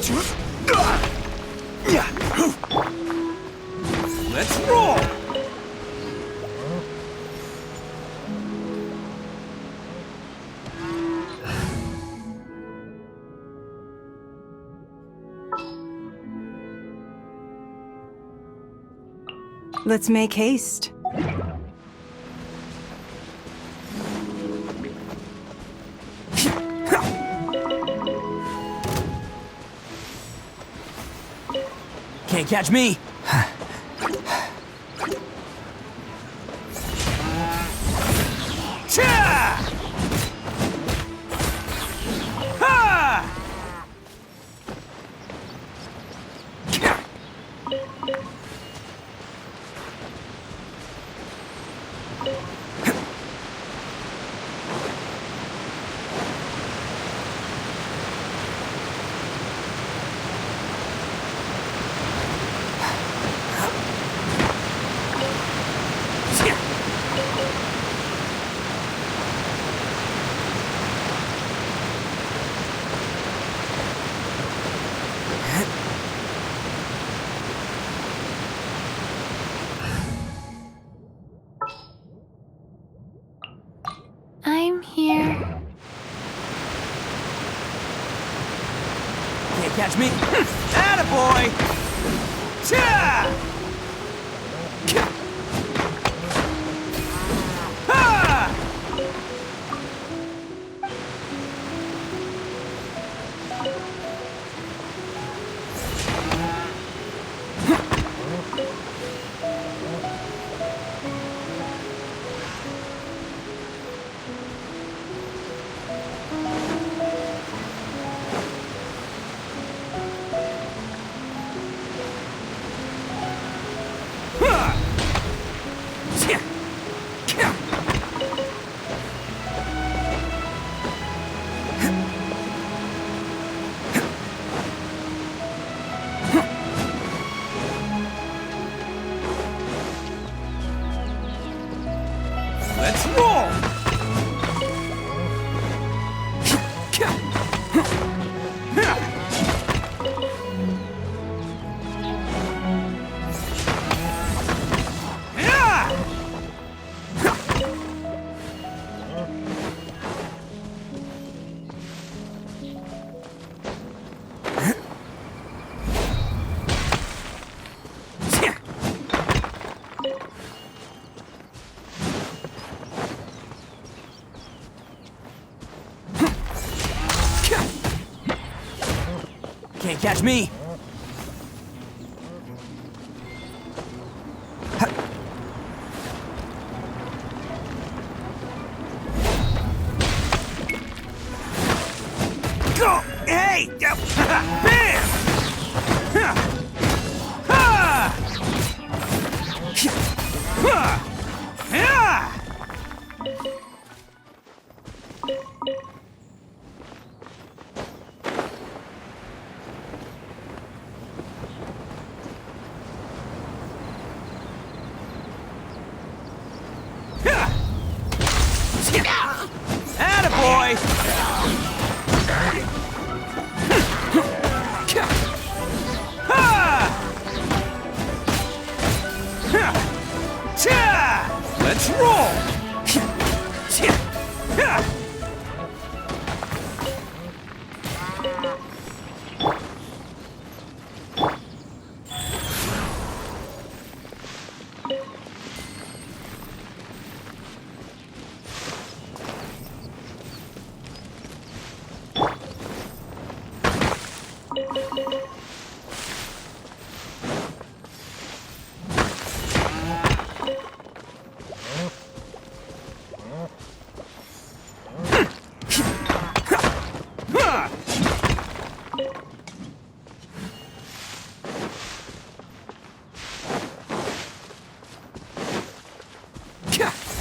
Let's roll! Let's make haste. Can't catch me! Cha! Ha! I'm here. Can't catch me! Attaboy! Cha! Ha! Let's roll! Can't catch me! Go! Hey! Bam! Ha! Ha! Attaboy! Let's roll!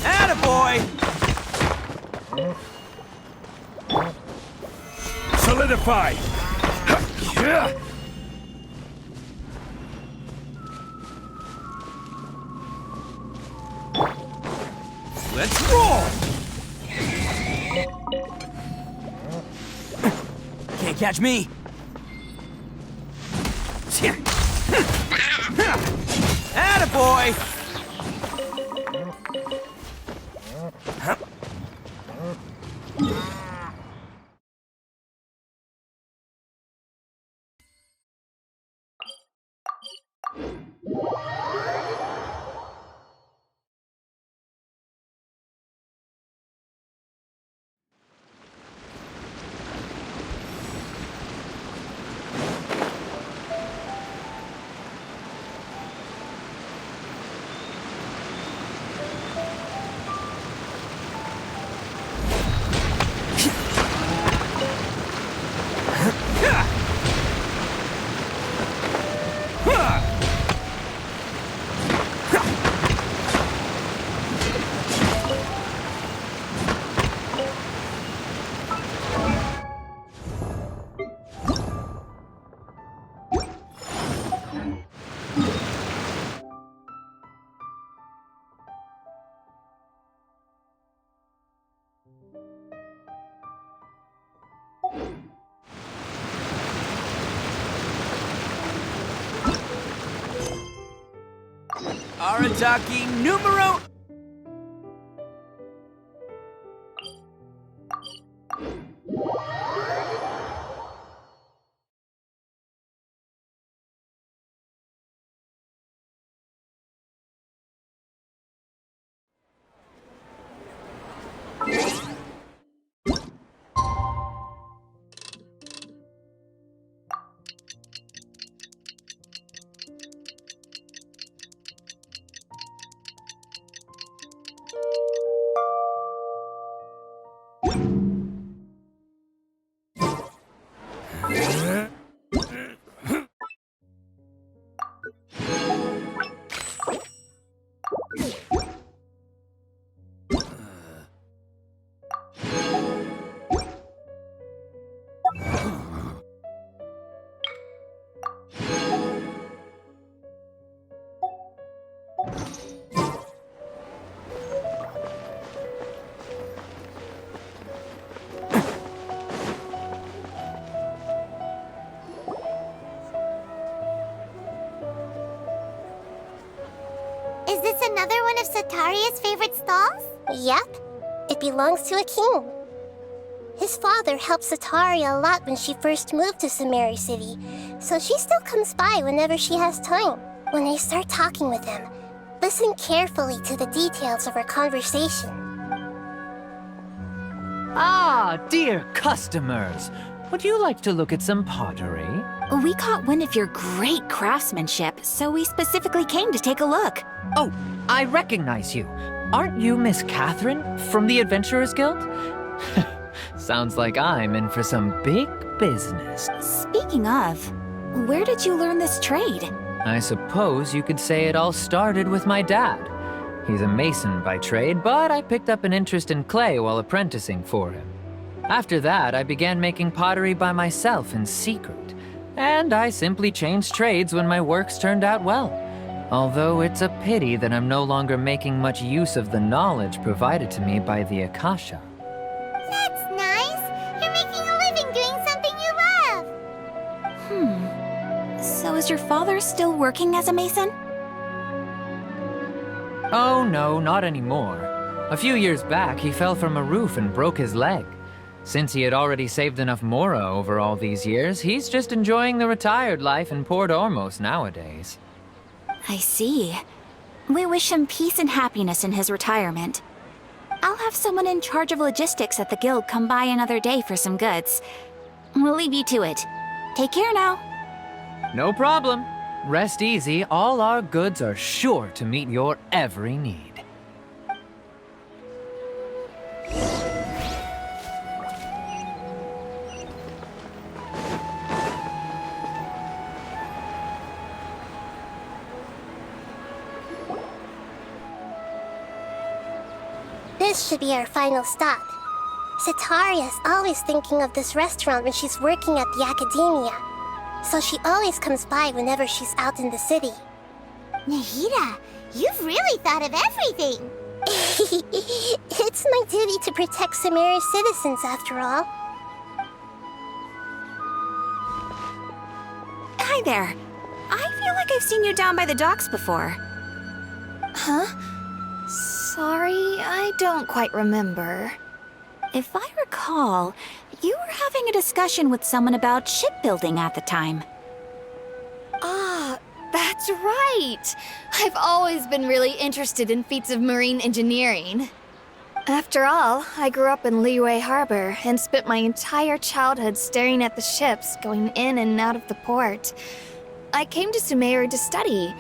Attaboy! Solidify! Let's roll! Can't catch me! Attaboy! Arataki numero... Is this another one of 𝑔𝓇𝒶𝒸𝓈's favorite stalls? Yep. It belongs to a king. His father helped 𝑔𝓇𝒶𝒸𝓈 a lot when she first moved to 𝑠umeri City, so she still comes by whenever she has time. When I start talking with him, listen carefully to the details of our conversation. Ah, dear customers! Would you like to look at some pottery? We caught wind of your great craftsmanship, so we specifically came to take a look. Oh, I recognize you. Aren't you Miss Catherine from the Adventurers Guild? Sounds like I'm in for some big business. Speaking of, where did you learn this trade? I suppose you could say it all started with my dad. He's a mason by trade, but I picked up an interest in clay while apprenticing for him. After that, I began making pottery by myself in secret, and I simply changed trades when my works turned out well. Although it's a pity that I'm no longer making much use of the knowledge provided to me by the Akasha. That's nice. You're making a living doing something you love. So is your father still working as a mason? Oh no, not anymore. A few years back, he fell from a roof and broke his leg. Since he had already saved enough mora over all these years, he's just enjoying the retired life in Port Ormos nowadays. I see. We wish him peace and happiness in his retirement. I'll have someone in charge of logistics at the guild come by another day for some goods. We'll leave you to it. Take care now. No problem. Rest easy, all our goods are sure to meet your every need. This should be our final stop. 𝑔𝓇𝒶𝒸𝓈 is always thinking of this restaurant when she's working at the academia, so she always comes by whenever she's out in the city. Nahida, you've really thought of everything! It's my duty to protect 𝑠umeri's citizens, after all. Hi there. I feel like I've seen you down by the docks before. Huh? Sorry, I don't quite remember. If I recall, you were having a discussion with someone about shipbuilding at the time. Ah, that's right! I've always been really interested in feats of marine engineering. After all, I grew up in Liyue Harbor and spent my entire childhood staring at the ships going in and out of the port. I came to Sumeru to study,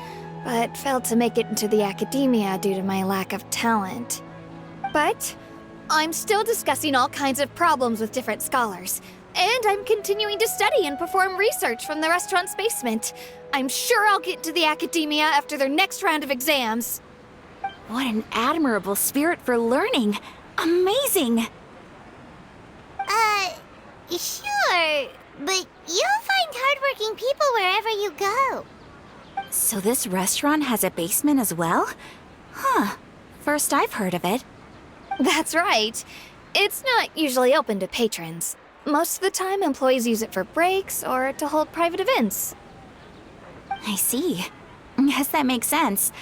but failed to make it into the academia due to my lack of talent. But I'm still discussing all kinds of problems with different scholars, and I'm continuing to study and perform research from the restaurant's basement. I'm sure I'll get to the academia after their next round of exams. What an admirable spirit for learning! Amazing! Sure, but you'll find hardworking people wherever you go. So this restaurant has a basement as well? Huh. First I've heard of it. That's right. It's not usually open to patrons. Most of the time, employees use it for breaks or to hold private events. I see. Guess that makes sense.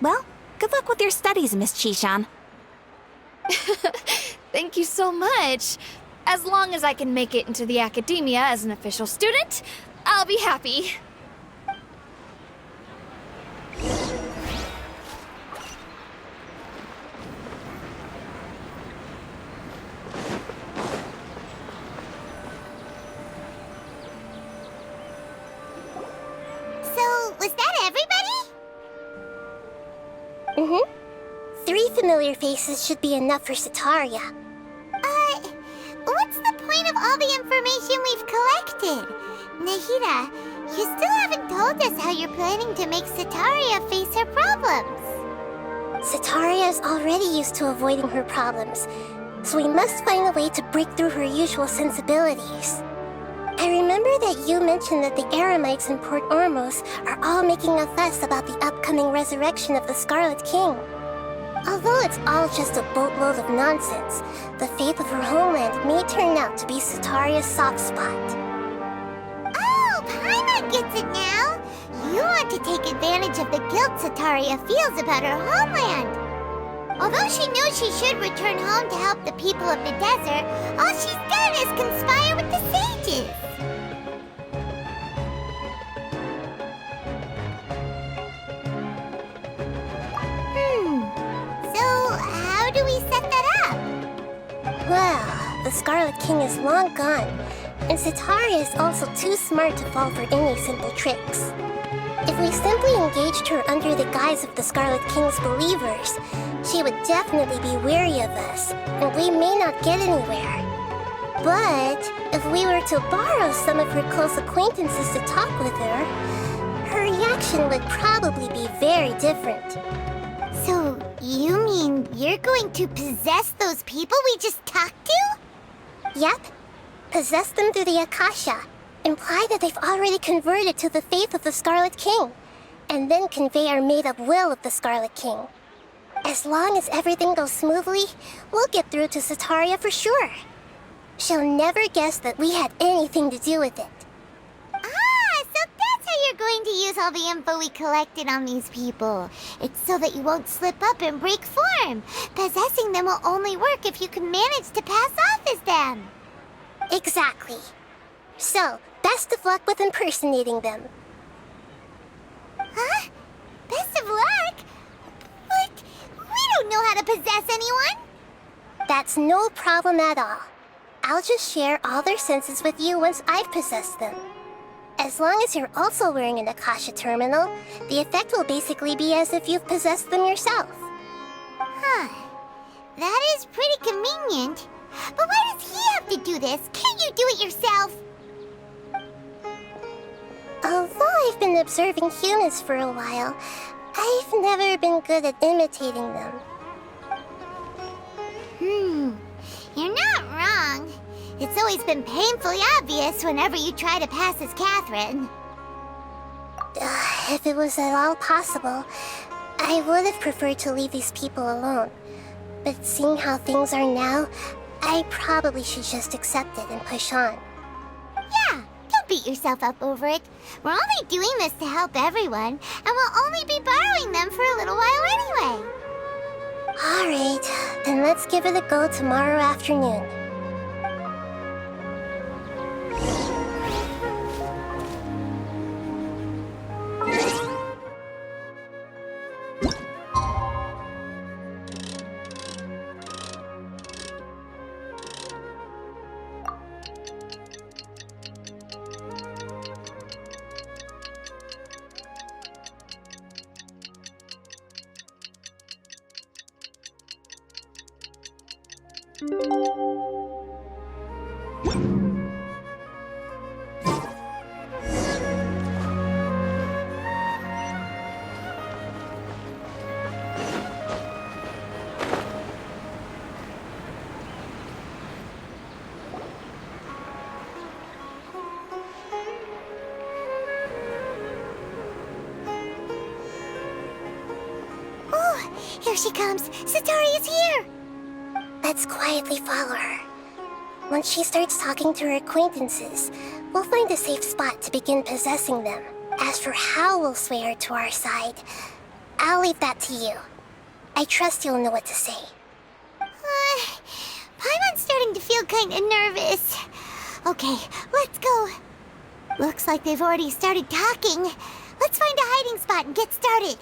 Well, good luck with your studies, Miss Chishan. Thank you so much. As long as I can make it into the academia as an official student, I'll be happy. So, was that everybody? Mm-hmm. 3 familiar faces should be enough for Setaria. What's the point of all the information we've collected? Nahida, you still haven't told us how you're planning to make Setaria face her problems. Setaria is already used to avoiding her problems, so we must find a way to break through her usual sensibilities. I remember that you mentioned that the Eremites in Port Ormos are all making a fuss about the upcoming resurrection of the Scarlet King. Although it's all just a boatload of nonsense, the fate of her homeland may turn out to be Setaria's soft spot. Oh, Paimon gets it now! You want to take advantage of the guilt Setaria feels about her homeland. Although she knows she should return home to help the people of the desert, all she's done is conspire with the sages. How do we set that up? Well, the Scarlet King is long gone, and Setaria is also too smart to fall for any simple tricks. If we simply engaged her under the guise of the Scarlet King's believers, she would definitely be wary of us, and we may not get anywhere. But if we were to borrow some of her close acquaintances to talk with her, her reaction would probably be very different. So, you mean you're going to possess those people we just talked to? Yep. Possess them through the Akasha. Imply that they've already converted to the faith of the Scarlet King, and then convey our made-up will of the Scarlet King. As long as everything goes smoothly, we'll get through to Setaria for sure. She'll never guess that we had anything to do with it. So that's how you're going to use all the info we collected on these people. It's so that you won't slip up and break form. Possessing them will only work if you can manage to pass off as them. Exactly. So, best of luck with impersonating them. Huh? Best of luck? But we don't know how to possess anyone. That's no problem at all. I'll just share all their senses with you once I've possessed them. As long as you're also wearing an Akasha terminal, the effect will basically be as if you've possessed them yourself. Huh. That is pretty convenient. But why does he have to do this? Can't you do it yourself? Although I've been observing humans for a while, I've never been good at imitating them. You're not wrong. It's always been painfully obvious whenever you try to pass as Catherine. If it was at all possible, I would have preferred to leave these people alone. But seeing how things are now, I probably should just accept it and push on. Yeah, don't beat yourself up over it. We're only doing this to help everyone, and we'll only be borrowing them for a little while Let's give it a go tomorrow afternoon. Here she comes! Satori is here! Let's quietly follow her. Once she starts talking to her acquaintances, we'll find a safe spot to begin possessing them. As for how we'll sway her to our side, I'll leave that to you. I trust you'll know what to say. Paimon's starting to feel kinda nervous. Okay, let's go. Looks like they've already started talking. Let's find a hiding spot and get started.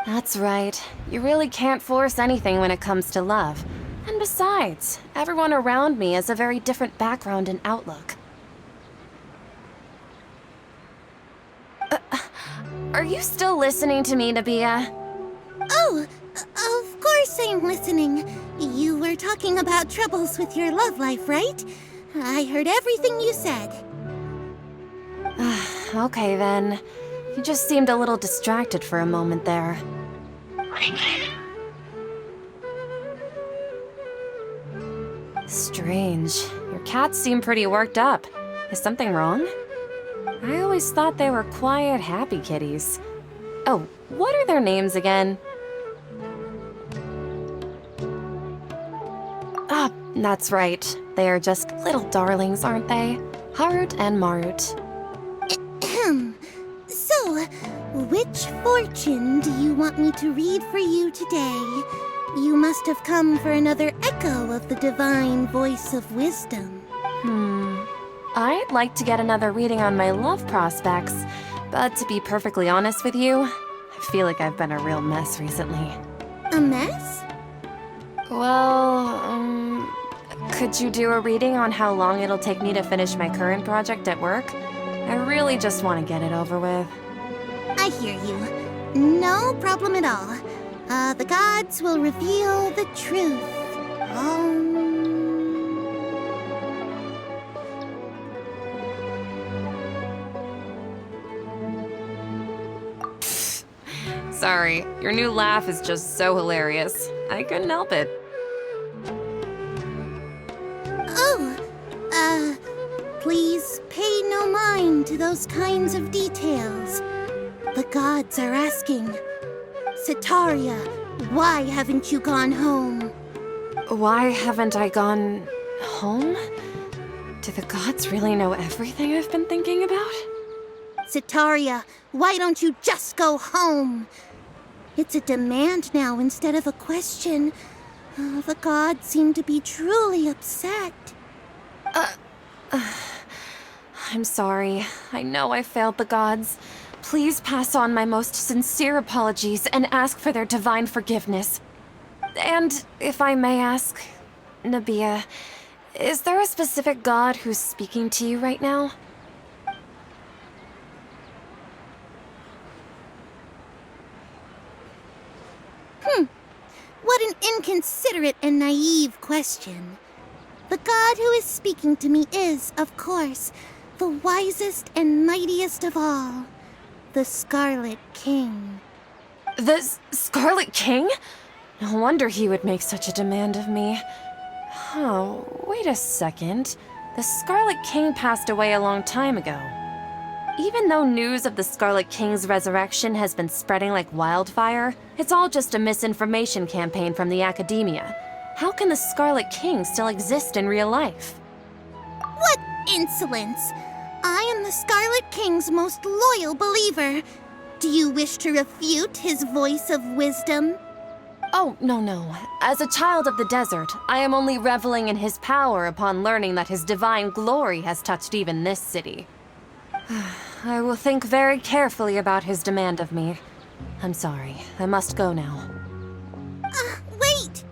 That's right. You really can't force anything when it comes to love. And besides, everyone around me has a very different background and outlook. Are you still listening to me, Nabiya? Oh, of course I'm listening. You were talking about troubles with your love life, right? I heard everything you said. Okay then. You just seemed a little distracted for a moment there. Strange. Your cats seem pretty worked up. Is something wrong? I always thought they were quiet, happy kitties. Oh, what are their names again? Ah, that's right. They are just little darlings, aren't they? Harut and Marut. So, which fortune do you want me to read for you today? You must have come for another echo of the divine voice of wisdom. I'd like to get another reading on my love prospects, but to be perfectly honest with you, I feel like I've been a real mess recently. A mess? Well, could you do a reading on how long it'll take me to finish my current project at work? I really just want to get it over with. I hear you. No problem at all. The gods will reveal the truth. Sorry, your new laugh is just so hilarious. I couldn't help it. Please pay no mind to those kinds of details. The gods are asking, Setaria, why haven't you gone home? Why haven't I gone home? Do the gods really know everything I've been thinking about? Setaria, why don't you just go home? It's a demand now instead of a question. The gods seem to be truly upset. I'm sorry. I know I failed the gods. Please pass on my most sincere apologies and ask for their divine forgiveness. And if I may ask, Nabiya, is there a specific god who's speaking to you right now? What an inconsiderate and naive question. The god who is speaking to me is, of course, the wisest and mightiest of all, the Scarlet King. The Scarlet King? No wonder he would make such a demand of me. Oh, wait a second. The Scarlet King passed away a long time ago. Even though news of the Scarlet King's resurrection has been spreading like wildfire, it's all just a misinformation campaign from the academia. How can the Scarlet King still exist in real life? What insolence! I am the Scarlet King's most loyal believer. Do you wish to refute his voice of wisdom? Oh, no. As a child of the desert, I am only reveling in his power upon learning that his divine glory has touched even this city. I will think very carefully about his demand of me. I'm sorry. I must go now. Wait!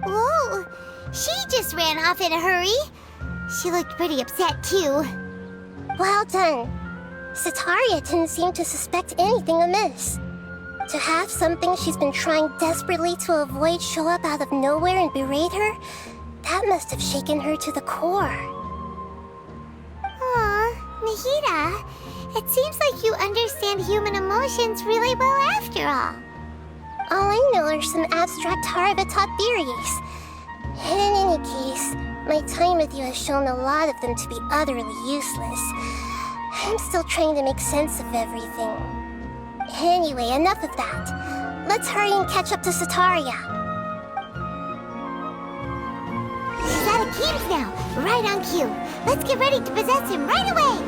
Whoa! She just ran off in a hurry. She looked pretty upset, too. Well done. Sataria didn't seem to suspect anything amiss. To have something she's been trying desperately to avoid show up out of nowhere and berate her, that must have shaken her to the core. Aw, Nahida, it seems like you understand human emotions really well after all. All I know are some abstract Harva-taught theories. In any case, my time with you has shown a lot of them to be utterly useless. I'm still trying to make sense of everything. Anyway, enough of that. Let's hurry and catch up to Sataria. He's out of Keem's now, right on cue. Let's get ready to possess him right away!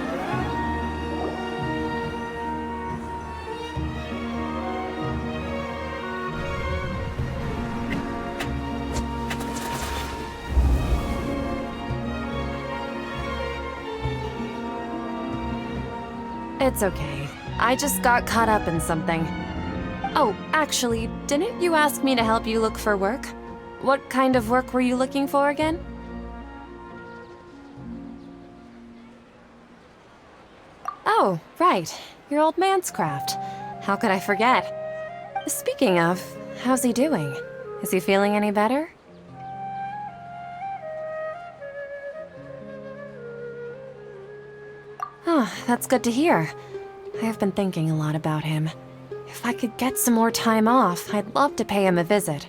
It's okay. I just got caught up in something. Oh, actually, didn't you ask me to help you look for work? What kind of work were you looking for again? Oh, right. Your old man's craft. How could I forget? Speaking of, how's he doing? Is he feeling any better? Oh, that's good to hear. I have been thinking a lot about him. If I could get some more time off, I'd love to pay him a visit.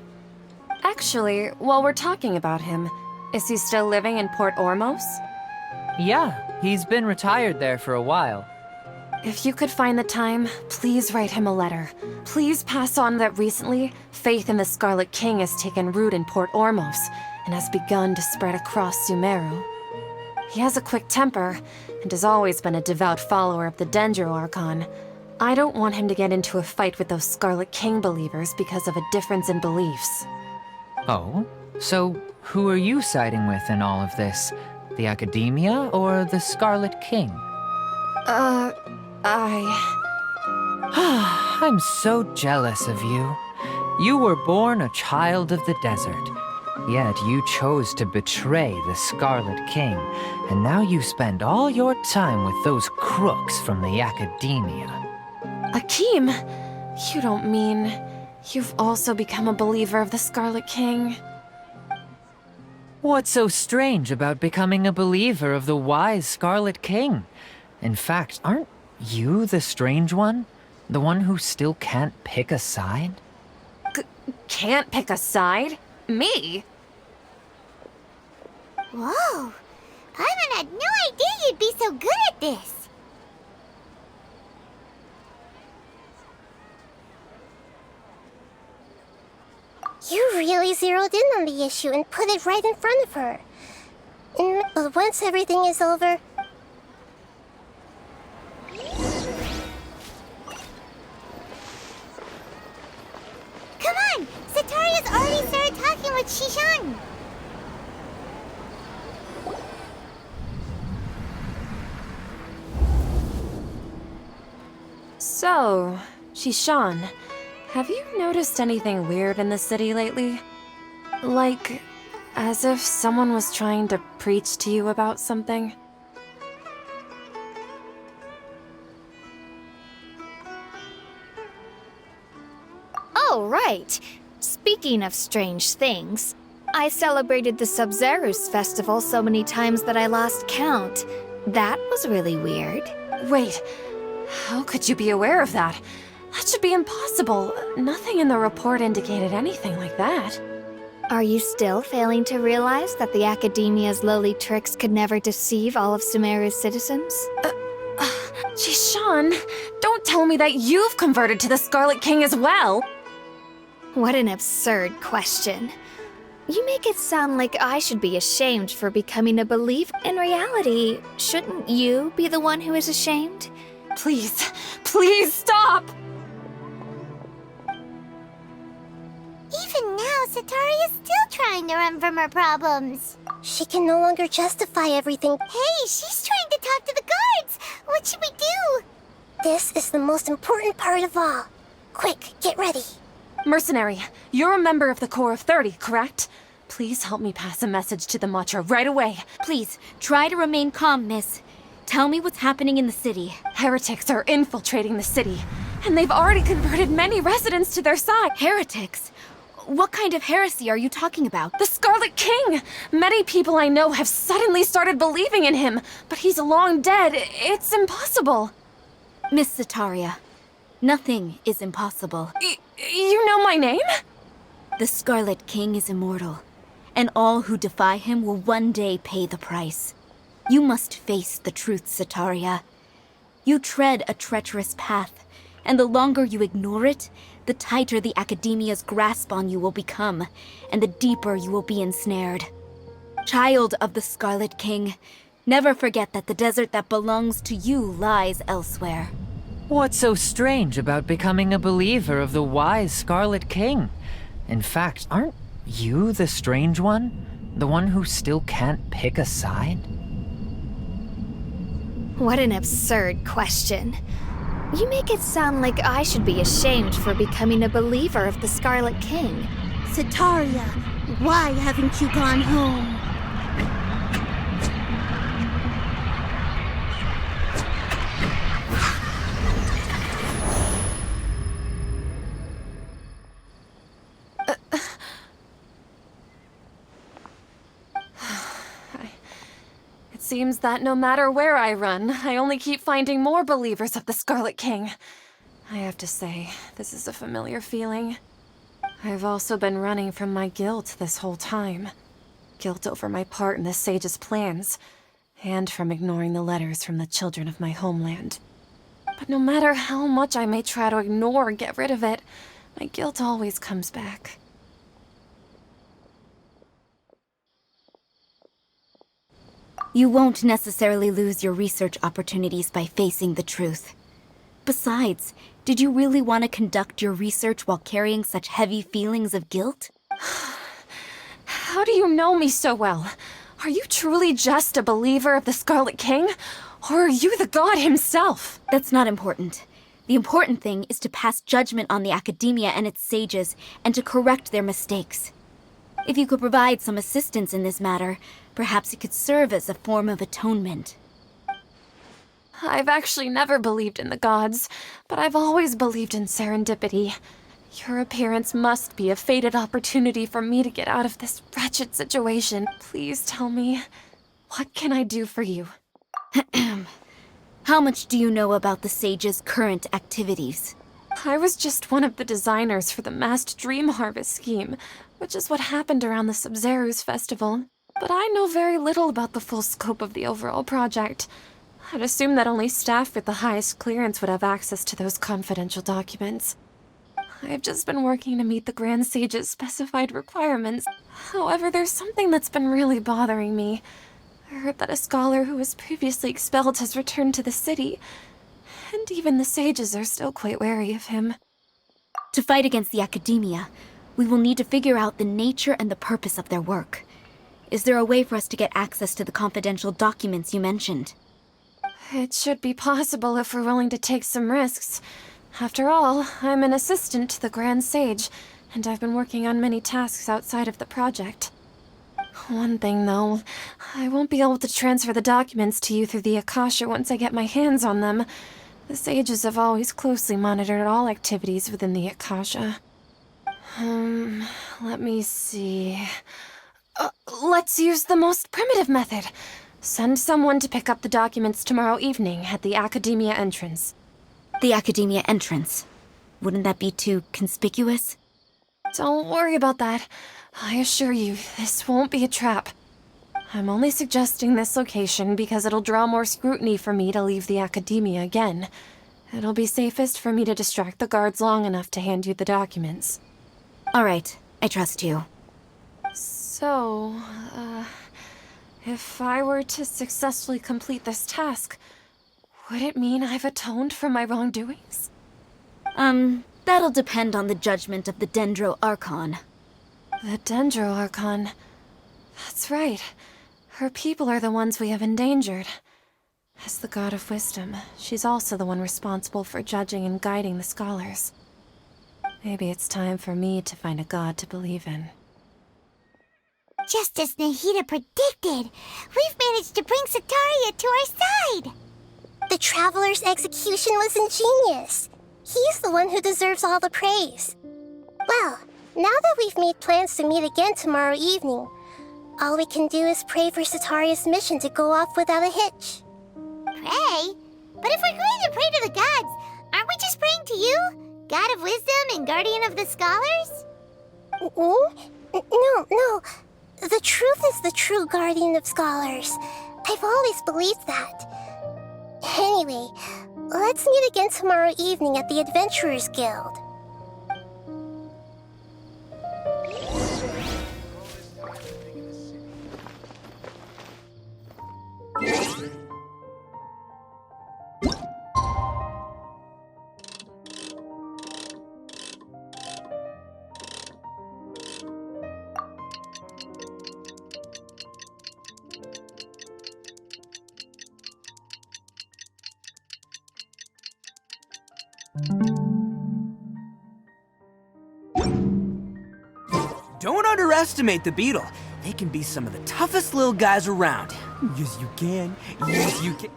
Actually, while we're talking about him, is he still living in Port Ormos? Yeah, he's been retired there for a while. If you could find the time, please write him a letter. Please pass on that recently, faith in the Scarlet King has taken root in Port Ormos and has begun to spread across Sumeru. He has a quick temper, and has always been a devout follower of the Dendro Archon. I don't want him to get into a fight with those Scarlet King believers because of a difference in beliefs. Oh? So, who are you siding with in all of this? The Academia or the Scarlet King? I'm so jealous of you. You were born a child of the desert. Yet you chose to betray the Scarlet King, and now you spend all your time with those crooks from the Academia. Akeem, you don't mean you've also become a believer of the Scarlet King? What's so strange about becoming a believer of the wise Scarlet King? In fact, aren't you the strange one? The one who still can't pick a side? Can't pick a side? Me? Whoa! Paimon had no idea you'd be so good at this! You really zeroed in on the issue and put it right in front of her. But once everything is over... Come on! Sataria's already started talking with Shishan! So, Shishan, have you noticed anything weird in the city lately? Like, as if someone was trying to preach to you about something? Oh, right. Speaking of strange things, I celebrated the Sub-Zerus festival so many times that I lost count. That was really weird. Wait, How could you be aware of that? That should be impossible. Nothing in the report indicated anything like that. Are you still failing to realize that the Academia's lowly tricks could never deceive all of Sumeru's citizens? Geez, Sean, don't tell me that you've converted to the Scarlet King as well! What an absurd question. You make it sound like I should be ashamed for becoming a believer. In reality, shouldn't you be the one who is ashamed? Please, please stop! Even now, Satari is still trying to run from her problems. She can no longer justify everything. Hey, she's trying to talk to the guards! What should we do? This is the most important part of all. Quick, get ready. Mercenary, you're a member of the Corps of 30, correct? Please help me pass a message to the Matcha right away. Please, try to remain calm, miss. Tell me what's happening in the city. Heretics are infiltrating the city, and they've already converted many residents to their side. Heretics? What kind of heresy are you talking about? The Scarlet King! Many people I know have suddenly started believing in him, but he's long dead. It's impossible. Miss Zetaria, nothing is impossible. You know my name? The Scarlet King is immortal, and all who defy him will one day pay the price. You must face the truth, Zetaria. You tread a treacherous path, and the longer you ignore it, the tighter the Academia's grasp on you will become, and the deeper you will be ensnared. Child of the Scarlet King, never forget that the desert that belongs to you lies elsewhere. What's so strange about becoming a believer of the wise Scarlet King? In fact, aren't you the strange one? The one who still can't pick a side? What an absurd question. You make it sound like I should be ashamed for becoming a believer of the Scarlet King. Zetaria, why haven't you gone home? It seems that no matter where I run, I only keep finding more believers of the Scarlet King. I have to say, this is a familiar feeling. I've also been running from my guilt this whole time. Guilt over my part in the Sage's plans, and from ignoring the letters from the children of my homeland. But no matter how much I may try to ignore or get rid of it, my guilt always comes back. You won't necessarily lose your research opportunities by facing the truth. Besides, did you really want to conduct your research while carrying such heavy feelings of guilt? How do you know me so well? Are you truly just a believer of the Scarlet King? Or are you the god himself? That's not important. The important thing is to pass judgment on the Academia and its sages, and to correct their mistakes. If you could provide some assistance in this matter, perhaps it could serve as a form of atonement. I've actually never believed in the gods, but I've always believed in serendipity. Your appearance must be a fated opportunity for me to get out of this wretched situation. Please tell me, what can I do for you? How much do you know about the sage's current activities? I was just one of the designers for the masked dream harvest scheme, which is what happened around the Sub-Zeru's festival. But I know very little about the full scope of the overall project. I'd assume that only staff with the highest clearance would have access to those confidential documents. I've just been working to meet the Grand Sage's specified requirements. However, there's something that's been really bothering me. I heard that a scholar who was previously expelled has returned to the city, and even the sages are still quite wary of him. To fight against the Academia, we will need to figure out the nature and the purpose of their work. Is there a way for us to get access to the confidential documents you mentioned? It should be possible if we're willing to take some risks. After all, I'm an assistant to the Grand Sage, and I've been working on many tasks outside of the project. One thing, though, I won't be able to transfer the documents to you through the Akasha once I get my hands on them. The sages have always closely monitored all activities within the Akasha. Let me see... let's use the most primitive method. Send someone to pick up the documents tomorrow evening at the Academia entrance. The Academia entrance. Wouldn't that be too conspicuous? Don't worry about that. I assure you, this won't be a trap. I'm only suggesting this location because it'll draw more scrutiny for me to leave the Academia again. It'll be safest for me to distract the guards long enough to hand you the documents. Alright, I trust you. So, if I were to successfully complete this task, would it mean I've atoned for my wrongdoings? That'll depend on the judgment of the Dendro Archon. The Dendro Archon. That's right. Her people are the ones we have endangered. As the God of Wisdom, she's also the one responsible for judging and guiding the scholars. Maybe it's time for me to find a god to believe in. Just as Nahida predicted, we've managed to bring Sataria to our side! The Traveler's execution was ingenious. He's the one who deserves all the praise. Well, now that we've made plans to meet again tomorrow evening, all we can do is pray for Sataria's mission to go off without a hitch. Pray? But if we're going to pray to the gods, aren't we just praying to you? God of Wisdom and Guardian of the Scholars? No. The truth is the true Guardian of Scholars. I've always believed that. Anyway, let's meet again tomorrow evening at the Adventurers Guild. Don't underestimate the beetle. They can be some of the toughest little guys around. Yes, you can. Yes, you can.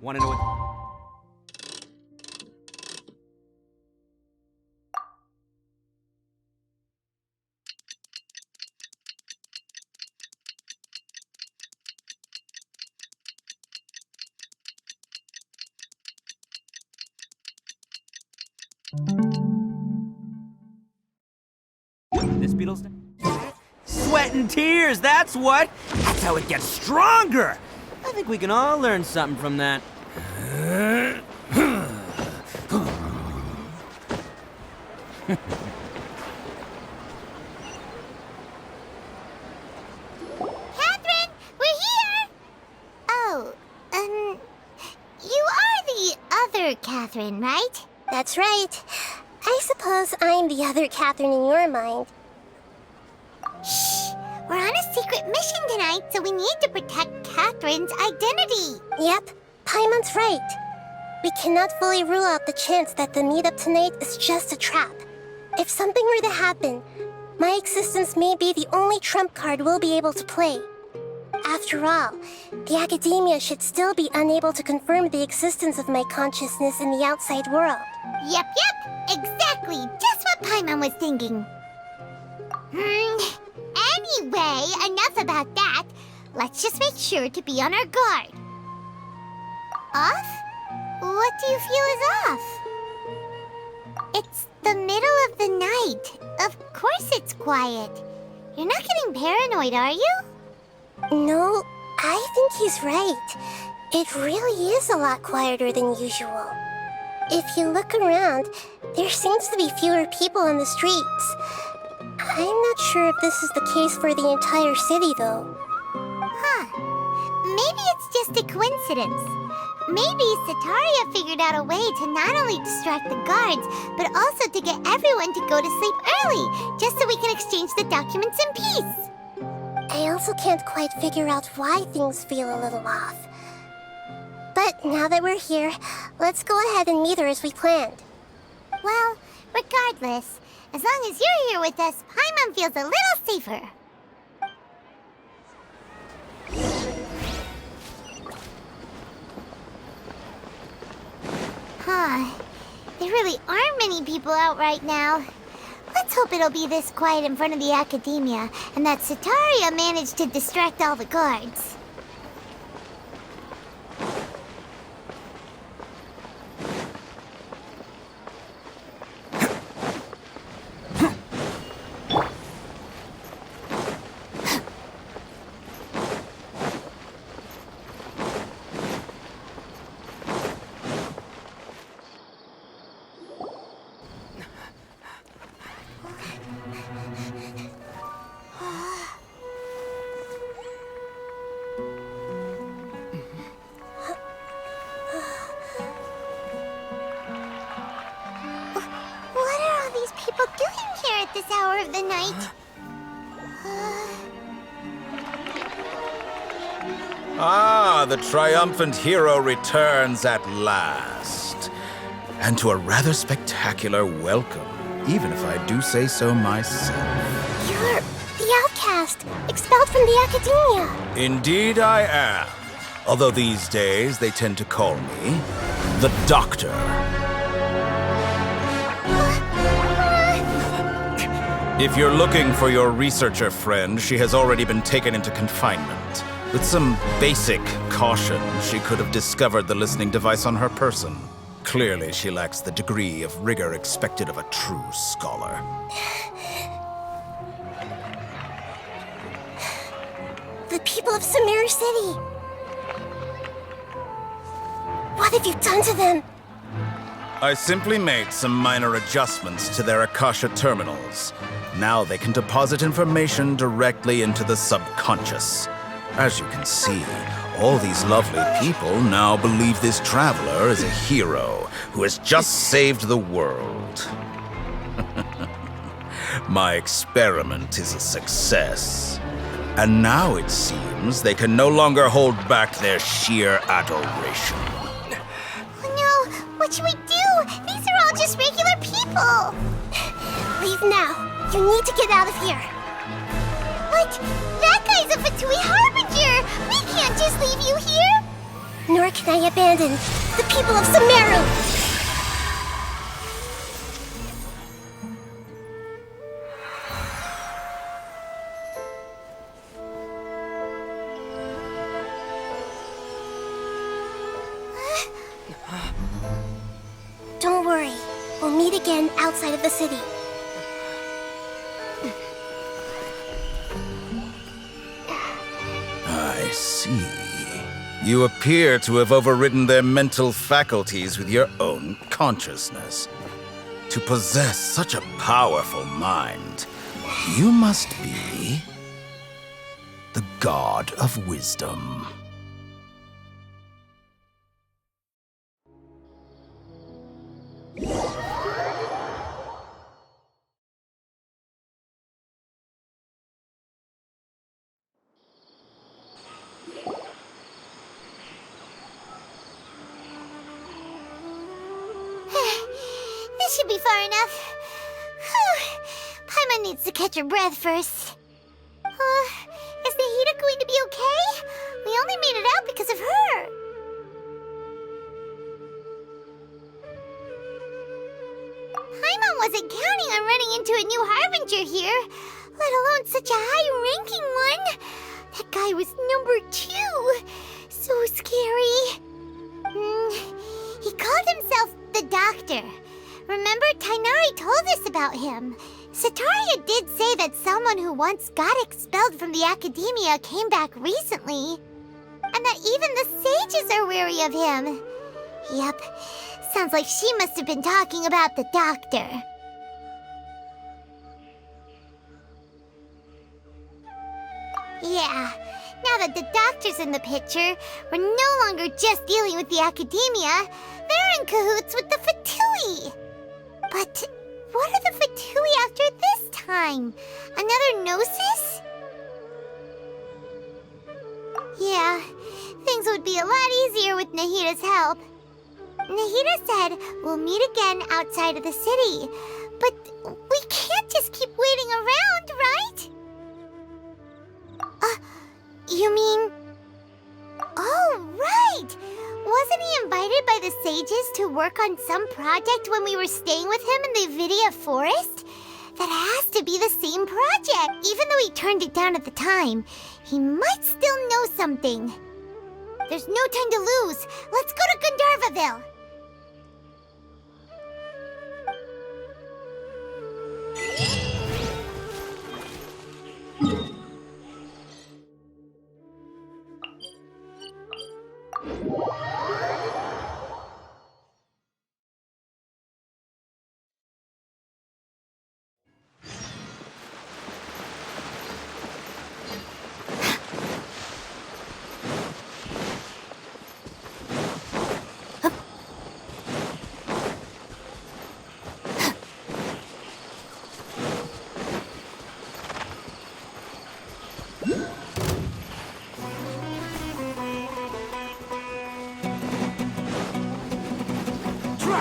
Want to know what? This beetle's sweat and tears, that's what! That's how it gets stronger! I think we can all learn something from that. Catherine, we're here! Oh, you are the other Catherine, right? That's right. I suppose I'm the other Catherine in your mind. Shh! We're on a secret mission tonight, so we need to protect Catherine's identity. Yep, Paimon's right. We cannot fully rule out the chance that the meetup tonight is just a trap. If something were to happen, my existence may be the only trump card we'll be able to play. After all, the Academia should still be unable to confirm the existence of my consciousness in the outside world. Yep, exactly. Just what Paimon was thinking. Anyway, enough about that. Let's just make sure to be on our guard. Off? What do you feel is off? It's the middle of the night. Of course it's quiet. You're not getting paranoid, are you? No, I think he's right. It really is a lot quieter than usual. If you look around, there seems to be fewer people on the streets. I'm not sure if this is the case for the entire city, though. Maybe it's just a coincidence. Maybe Sataria figured out a way to not only distract the guards, but also to get everyone to go to sleep early, just so we can exchange the documents in peace. I also can't quite figure out why things feel a little off. But now that we're here, let's go ahead and meet her as we planned. Well, regardless, as long as you're here with us, Paimon feels a little safer. There really aren't many people out right now. Let's hope it'll be this quiet in front of the Academia, and that Sataria managed to distract all the guards. this hour of the night. Ah, the triumphant hero returns at last. And to a rather spectacular welcome, even if I do say so myself. You're the outcast, expelled from the academia. Indeed I am. Although these days they tend to call me the Doctor. If you're looking for your researcher friend, she has already been taken into confinement. With some basic caution, she could have discovered the listening device on her person. Clearly, she lacks the degree of rigor expected of a true scholar. The people of Sumeru City. What have you done to them? I simply made some minor adjustments to their Akasha terminals. Now they can deposit information directly into the subconscious. As you can see, all these lovely people now believe this traveler is a hero who has just saved the world. My experiment is a success. And now it seems they can no longer hold back their sheer adoration. Oh no, what should we do? These are all just regular people. Leave now. You need to get out of here. But that guy's a Fatui Harbinger. We can't just leave you here. Nor can I abandon the people of Sumeru. Don't worry. We'll meet again outside of the city. I see. You appear to have overridden their mental faculties with your own consciousness. To possess such a powerful mind, you must be the god of wisdom. This should be far enough. Paimon needs to catch her breath first. Is Nahida going to be okay? We only made it out because of her. Paimon wasn't counting on running into a new Harbinger here, let alone such a high-ranking one. That guy was number 2. So scary. He called himself the Doctor. Remember, Tighnari told us about him. Setaria did say that someone who once got expelled from the academia came back recently. And that even the sages are wary of him. Yep, sounds like she must have been talking about the Doctor. Yeah, now that the Doctor's in the picture, we're no longer just dealing with the academia. They're in cahoots with the Fatui. But what are the Fatui after this time? Another Gnosis? Yeah, things would be a lot easier with Nahida's help. Nahida said we'll meet again outside of the city. But we can't just keep waiting around, right? You mean... Oh, right! Wasn't he invited by the sages to work on some project when we were staying with him in the Vidia forest? That has to be the same project. Even though he turned it down at the time, he might still know something. There's no time to lose. Let's go to Gandharvaville.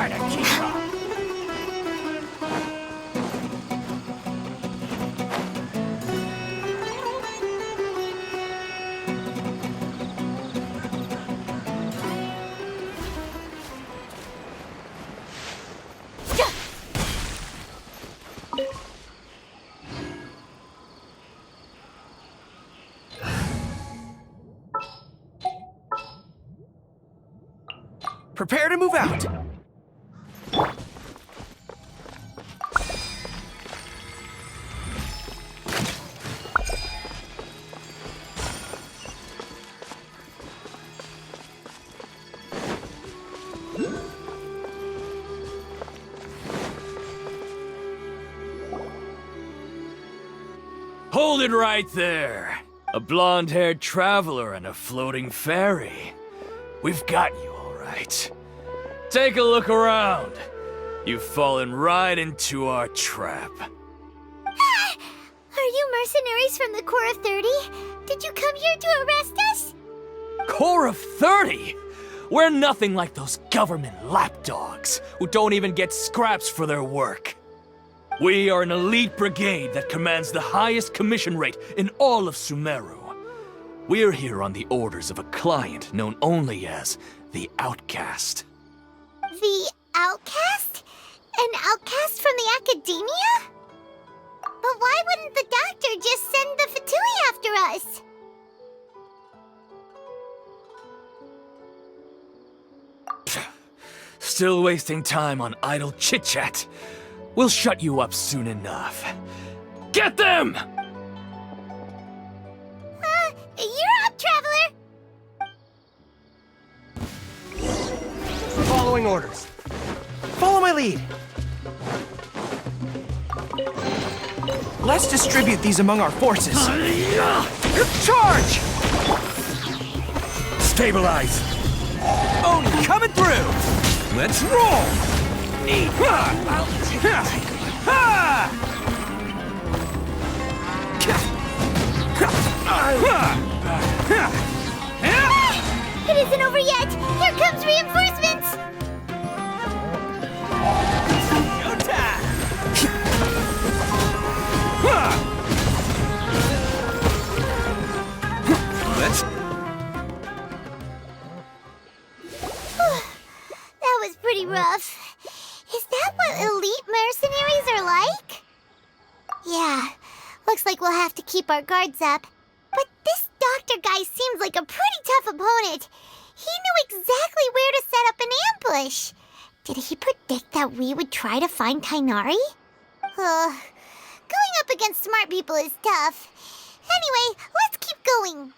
try to keep up. Prepare to move out. Hold it right there. A blonde-haired traveler and a floating fairy. We've got you, all right. Take a look around. You've fallen right into our trap. Are you mercenaries from the Corps of 30? Did you come here to arrest us? Corps of 30? We're nothing like those government lapdogs who don't even get scraps for their work. We are an elite brigade that commands the highest commission rate in all of Sumeru. We're here on the orders of a client known only as the Outcast. The outcast? An outcast from the academia? But why wouldn't the doctor just send the Fatui after us? Still wasting time on idle chit-chat. We'll shut you up soon enough. Get them! You're up, traveler! Following orders. Follow my lead. Let's distribute these among our forces. Charge! Stabilize! Oni coming through! Let's roll! It isn't over yet! Here comes reinforcements! Let's... That was pretty rough. Is that what elite mercenaries are like? Yeah, looks like we'll have to keep our guards up. But this doctor guy seems like a pretty tough opponent. He knew exactly where to set up an ambush. Did he predict that we would try to find Tighnari? Going up against smart people is tough. Anyway, let's keep going.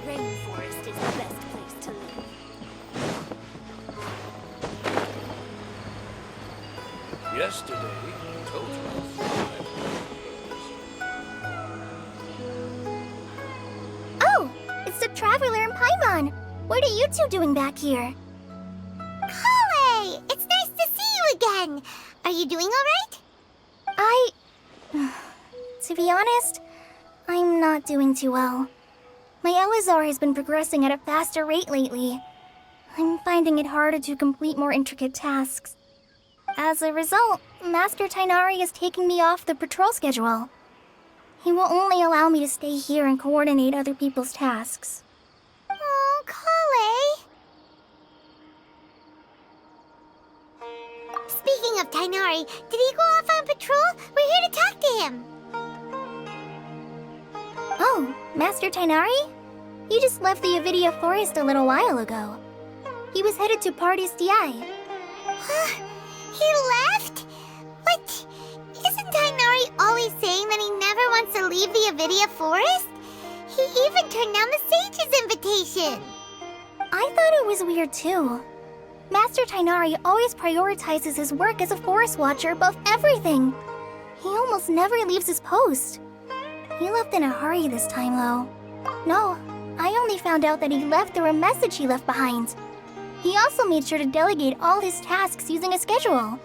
Rainforest is the best place to live. Yesterday, total 5. Oh, it's the Traveler and Paimon. What are you two doing back here? Kale! It's nice to see you again. Are you doing all right? To be honest, I'm not doing too well. My Elazar has been progressing at a faster rate lately. I'm finding it harder to complete more intricate tasks. As a result, Master Tighnari is taking me off the patrol schedule. He will only allow me to stay here and coordinate other people's tasks. Oh, Kale! Speaking of Tighnari, did he go off on patrol? We're here to talk to him. Oh, Master Tighnari? He just left the 𝑔𝓇𝒶𝒸𝓈 forest a little while ago. He was headed to 𝑔𝓇𝒶𝒸𝓈. He left? What? Isn't Tighnari always saying that he never wants to leave the 𝑔𝓇𝒶𝒸𝓈 forest? He even turned down the sage's invitation. I thought it was weird too. Master Tighnari always prioritizes his work as a forest watcher above everything. He almost never leaves his post. He left in a hurry this time, though. No, I only found out that he left through a message he left behind. He also made sure to delegate all his tasks using a schedule.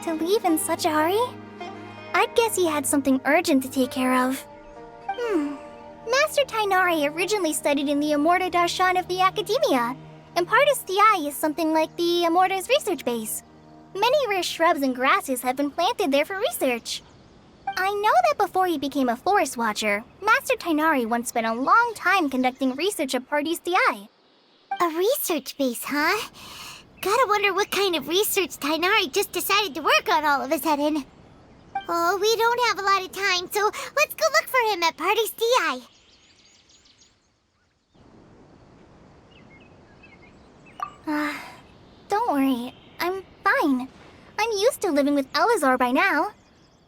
To leave in such a hurry? I'd guess he had something urgent to take care of. Master Tighnari originally studied in the 𝑔𝓇𝒻𝒈 darshan of the academia, and part of 𝑔𝓇𝒶𝒑 is something like the 𝑔𝓇𝒻𝒈's research base. Many rare shrubs and grasses have been planted there for research. I know that before he became a forest watcher, Master Tighnari once spent a long time conducting research at 𝑔𝓇𝒶𝒑. A research base, huh? Gotta wonder what kind of research Tighnari just decided to work on all of a sudden. Oh, we don't have a lot of time, so let's go look for him at 𝑔𝓇𝒶𝒑. Don't worry, I'm fine. I'm used to living with Eleazar by now.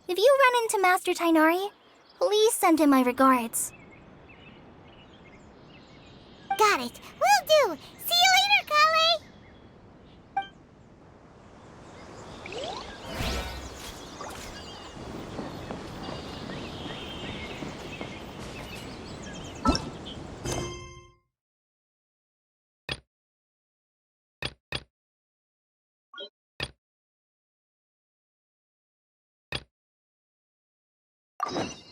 If you run into Master Tighnari, please send him my regards. Got it. Will do. See you later, Kale. You